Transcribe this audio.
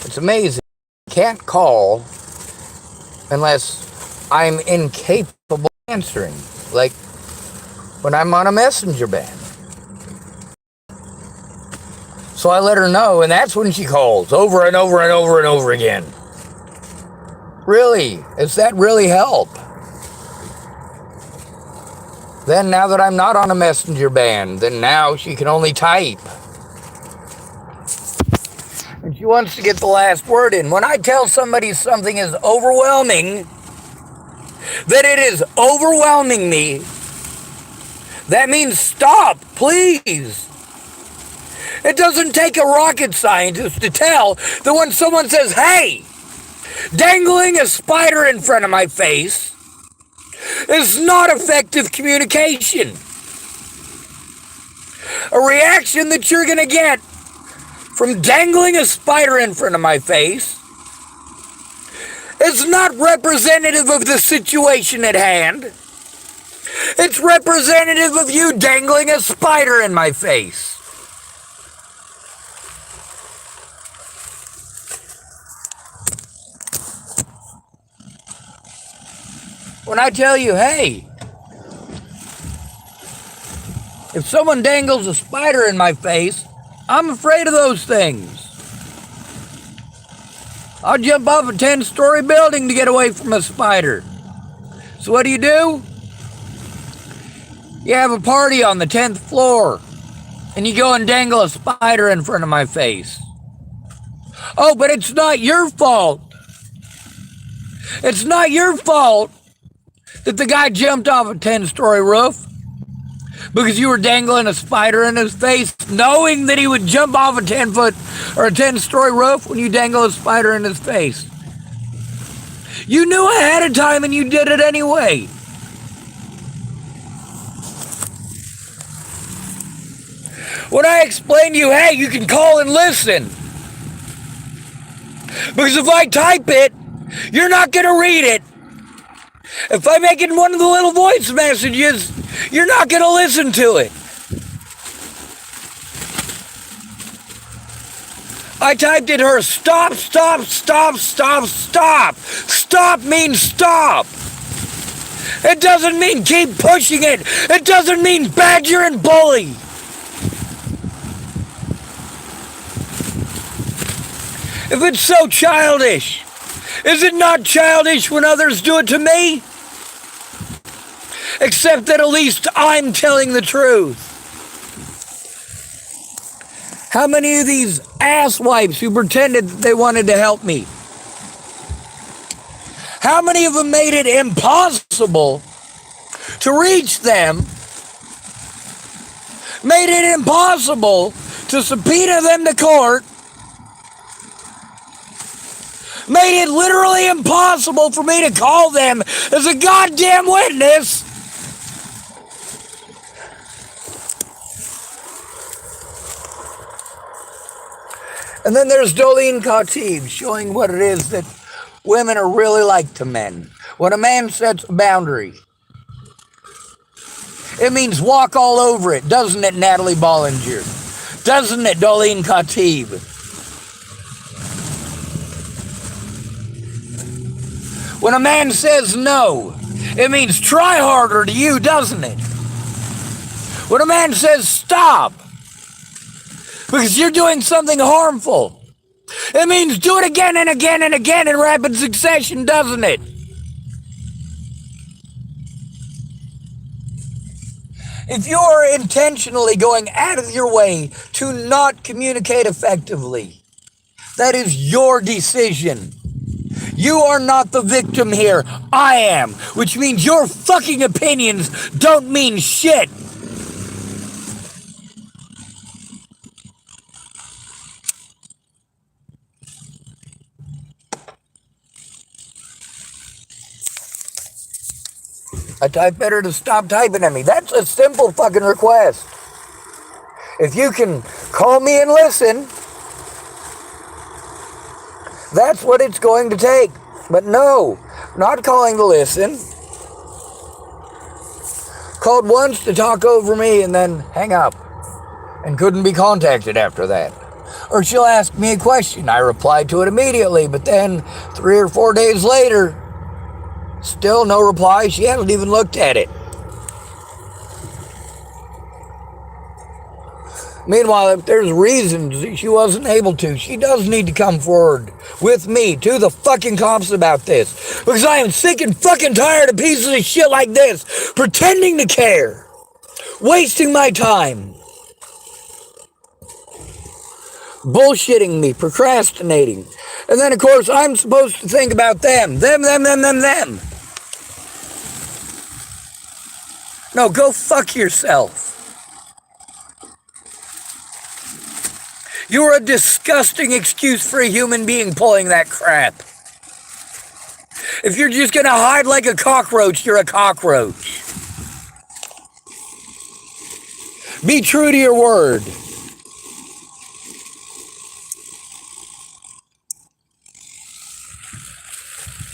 It's amazing. I can't call unless I'm incapable of answering. Like when I'm on a messenger ban. So I let her know, and that's when she calls over and over and over and over again. Really? Does that really help? Then now that I'm not on a messenger ban, then now she can only type. And she wants to get the last word in. When I tell somebody something is overwhelming, that it is overwhelming me, that means stop, please. It doesn't take a rocket scientist to tell that when someone says, hey, dangling a spider in front of my face is not effective communication. A reaction that you're going to get from dangling a spider in front of my face is not representative of the situation at hand. It's representative of you dangling a spider in my face. When I tell you, hey, if someone dangles a spider in my face, I'm afraid of those things. I'll jump off a 10-story building to get away from a spider. So what do? You have a party on the 10th floor, and you go and dangle a spider in front of my face. Oh, but it's not your fault. It's not your fault that the guy jumped off a 10-story roof because you were dangling a spider in his face, knowing that he would jump off a 10-foot or a 10-story roof when you dangle a spider in his face. You knew ahead of time and you did it anyway. When I explain to you, hey, you can call and listen. Because if I type it, you're not going to read it. If I make it in one of the little voice messages, you're not going to listen to it. I typed in her, stop, stop, stop, stop, stop. Stop means stop. It doesn't mean keep pushing it. It doesn't mean badger and bully. If it's so childish, is it not childish when others do it to me? Except that at least I'm telling the truth. How many of these asswipes who pretended that they wanted to help me? How many of them made it impossible to reach them? Made it impossible to subpoena them to court? Made it literally impossible for me to call them as a goddamn witness. And then there's Khateeb showing what it is that women are really like to men. When a man sets a boundary, it means walk all over it, doesn't it, Natalie Bollinger? Doesn't it, Khateeb? When a man says no, it means try harder to you, doesn't it? When a man says stop, because you're doing something harmful, it means do it again and again and again in rapid succession, doesn't it? If you're intentionally going out of your way to not communicate effectively, that is your decision. You are not the victim here. I am, which means your fucking opinions don't mean shit. I type better to stop typing at me. That's a simple fucking request. If you can call me and listen, that's what it's going to take. But no, not calling to listen. Called once to talk over me and then hang up. And couldn't be contacted after that. Or she'll ask me a question. I reply to it immediately, but then 3 or 4 days later, still no reply. She hasn't even looked at it. Meanwhile, if there's reasons she wasn't able to, she does need to come forward with me to the fucking cops about this. Because I am sick and fucking tired of pieces of shit like this pretending to care, wasting my time, bullshitting me, procrastinating. And then, of course, I'm supposed to think about them. Them. No, go fuck yourself. You're a disgusting excuse for a human being pulling that crap. If you're just gonna hide like a cockroach, you're a cockroach. Be true to your word.